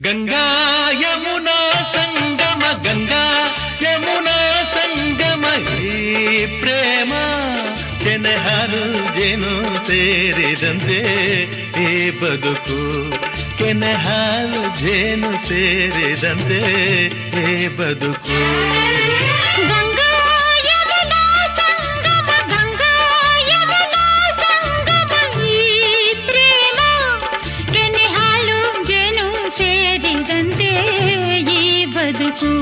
ಗಂಗಾ ಯಮುನಾ ಸಂಗಮ ಗಂಗಾ ಯಮುನಾ ಸಂಗಮ ಈ ಪ್ರೇಮ ಕೆನೆ ಹಾಲು ಜೇನು ಸೇರಿದಂತೆ ಈ ಬದುಕು ಕೆನೆ ಹಾಲು ಜೇನು ಸೇರಿದಂತೆ ಈ ಬದುಕು ಬದುಕು